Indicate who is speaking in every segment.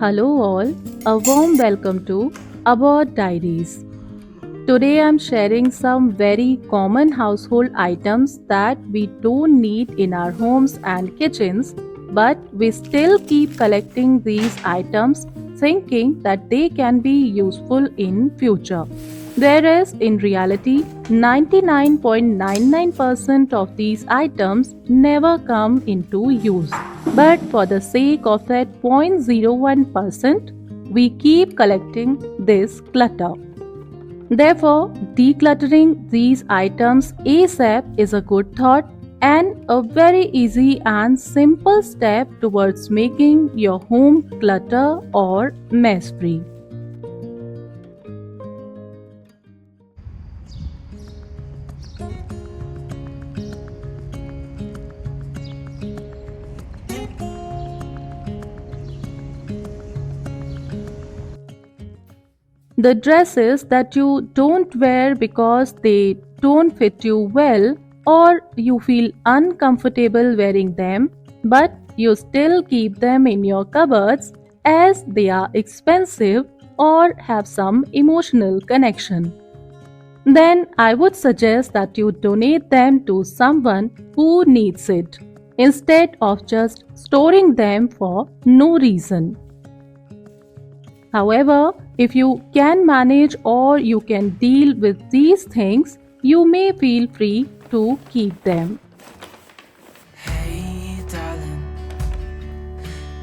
Speaker 1: Hello, all. A warm welcome to About Diaries. Today I'm sharing some very common household items that we don't need in our homes and kitchens, but we still keep collecting these items thinking that they can be useful in future. Whereas in reality, 99.99% of these items never come into use. But for the sake of that 0.01%, we keep collecting this clutter. Therefore, decluttering these items ASAP is a good thought and a very easy and simple step towards making your home clutter or mess free. The dresses that you don't wear because they don't fit you well or you feel uncomfortable wearing them, but you still keep them in your cupboards as they are expensive or have some emotional connection. Then I would suggest that you donate them to someone who needs it instead of just storing them for no reason. However, if you can manage or you can deal with these things, you may feel free to keep them.
Speaker 2: Hey, darling,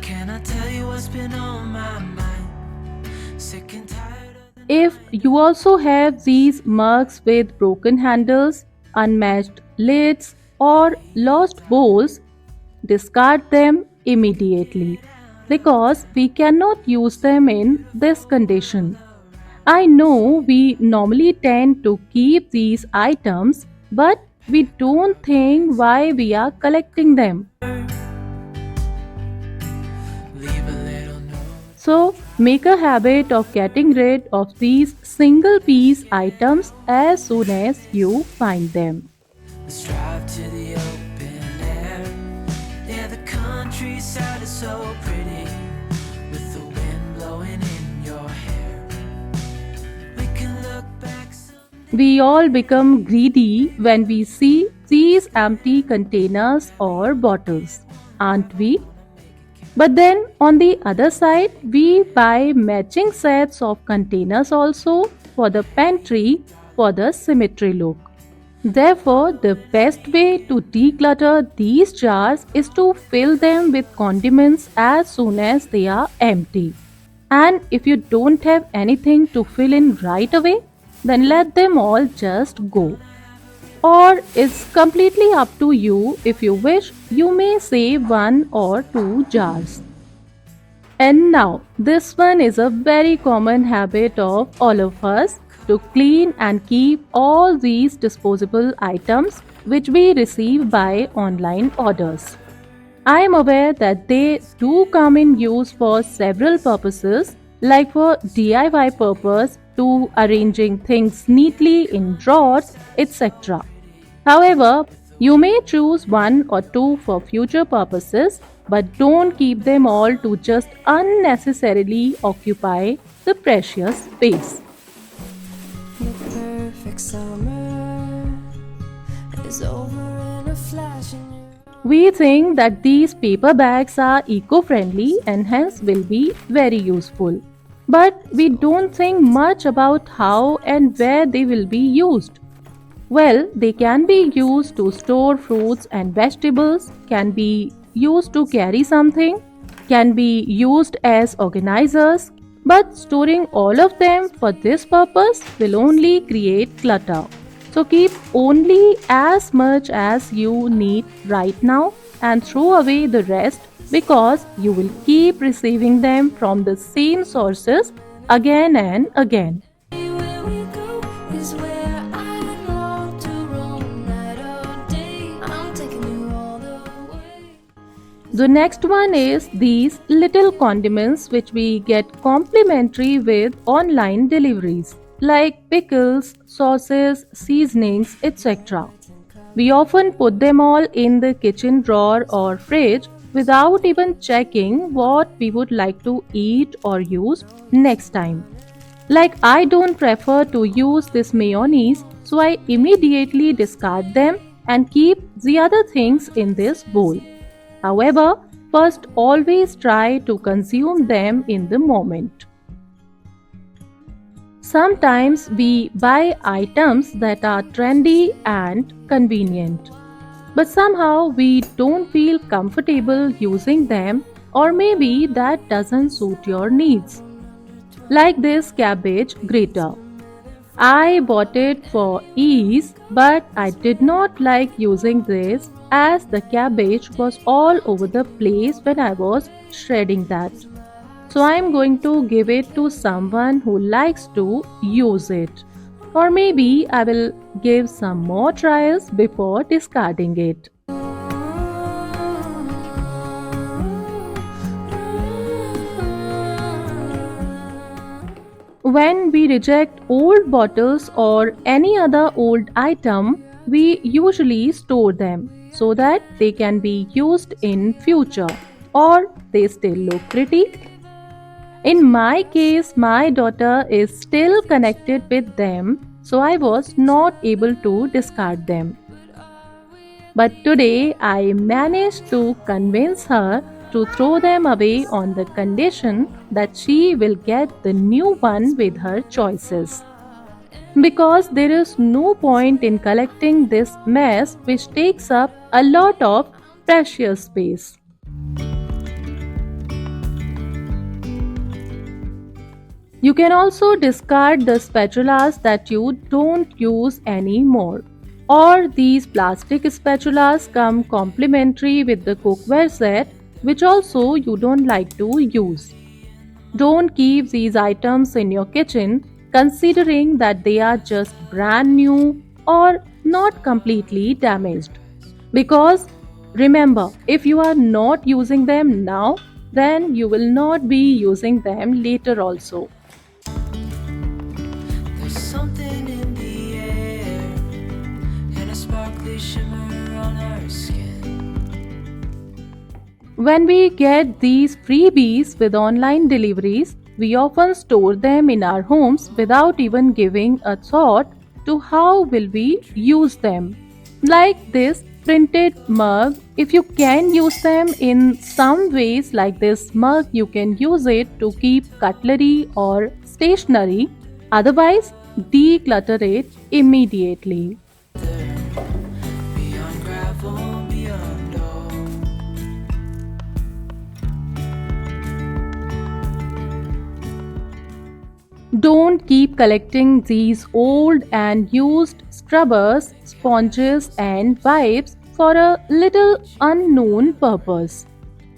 Speaker 2: can I tell you what's been on my mind? Sick and tired of the
Speaker 1: If you also have these mugs with broken handles, unmatched lids, or lost bowls, discard them immediately because we cannot use them in this condition. I know we normally tend to keep these items, but we don't think why we are collecting them.
Speaker 2: leave a little note.
Speaker 1: So, make a habit of getting rid of these single piece items as soon as you find them.
Speaker 2: Let's drive to the open air. Yeah, the countryside is so pretty with the wind blowing in your hair. We can look back some.
Speaker 1: We all become greedy when we see these empty containers or bottles, aren't we? But then on the other side, we buy matching sets of containers also for the pantry for the symmetry look. Therefore, the best way to declutter these jars is to fill them with condiments as soon as they are empty. And if you don't have anything to fill in right away, then let them all just go. Or it's completely up to you. If you wish, you may save one or two jars. And now, this one is a very common habit of all of us to clean and keep all these disposable items which we receive by online orders. I am aware that they do come in use for several purposes, like for DIY purpose to arranging things neatly in drawers, etc. However, you may choose one or two for future purposes, but don't keep them all to just unnecessarily occupy the precious space.
Speaker 3: The perfect summer is over in a flash, and
Speaker 1: We think that these paper bags are eco friendly and hence will be very useful. But we don't think much about how and where they will be used. Well, they can be used to store fruits and vegetables, can be used to carry something, can be used as organizers, but storing all of them for this purpose will only create clutter. So keep only as much as you need right now and throw away the rest because you will keep receiving them from the same sources again and again.
Speaker 3: anywhere we go is where I long to roam. Night or day, I'm taking you all the way.
Speaker 1: The next one is these little condiments which we get complimentary with online deliveries like pickles, sauces, seasonings, etc. We often put them all in the kitchen drawer or fridge without even checking what we would like to eat or use next time. Like, I don't prefer to use this mayonnaise, so I immediately discard them and keep the other things in this bowl. However, first always try to consume them in the moment. Sometimes we buy items that are trendy and convenient, but somehow we don't feel comfortable using them, or maybe that doesn't suit your needs. Like this cabbage grater. I bought it for ease, but I did not like using this as the cabbage was all over the place when I was shredding that. So I am going to give it to someone who likes to use it. Or maybe I will give some more trials before discarding it. When we reject old bottles or any other old item, we usually store them so that they can be used in future or they still look pretty. In my case, my daughter is still connected with them, so I was not able to discard them. But today I managed to convince her to throw them away on the condition that she will get the new one with her choices. Because there is no point in collecting this mess which takes up a lot of precious space. You can also discard the spatulas that you don't use anymore. Or these plastic spatulas come complimentary with the cookware set, which also you don't like to use. Don't keep these items in your kitchen considering that they are just brand new or not completely damaged. Because remember, if you are not using them now, then you will not be using them later also.
Speaker 2: There's something in the air and a sparkly shimmer on our skin.
Speaker 1: When we get these freebies with online deliveries, we often store them in our homes without even giving a thought to how will we use them. Like this printed mug, if you can use them in some ways, like this mug, you can use it to keep cutlery or stationery. Otherwise, declutter it immediately.
Speaker 2: Beyond gravel, beyond all.
Speaker 1: Don't keep collecting these old and used scrubbers, sponges, and wipes for a little unknown purpose.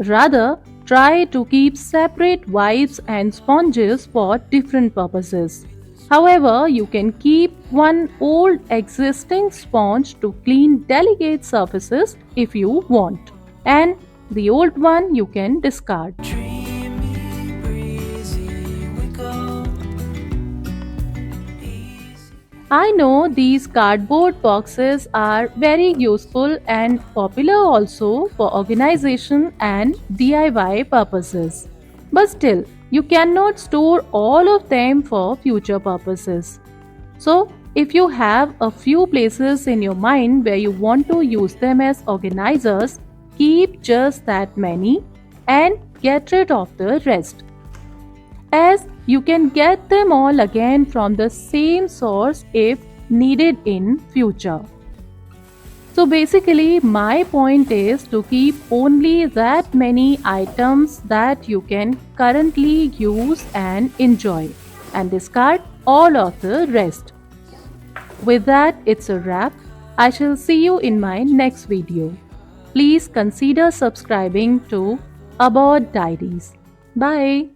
Speaker 1: Rather, try to keep separate wipes and sponges for different purposes. However, you can keep one old existing sponge to clean delicate surfaces if you want, and the old one you can discard.
Speaker 2: Dreamy, breezy, we go easy.
Speaker 1: I know these cardboard boxes are very useful and popular also for organization and DIY purposes. But still, you cannot store all of them for future purposes. So, if you have a few places in your mind where you want to use them as organizers, keep just that many and get rid of the rest, as you can get them all again from the same source if needed in future. So basically my point is to keep only that many items that you can currently use and enjoy and discard all of the rest. With that, it's a wrap. I shall see you in my next video. Please consider subscribing to About Diaries. Bye.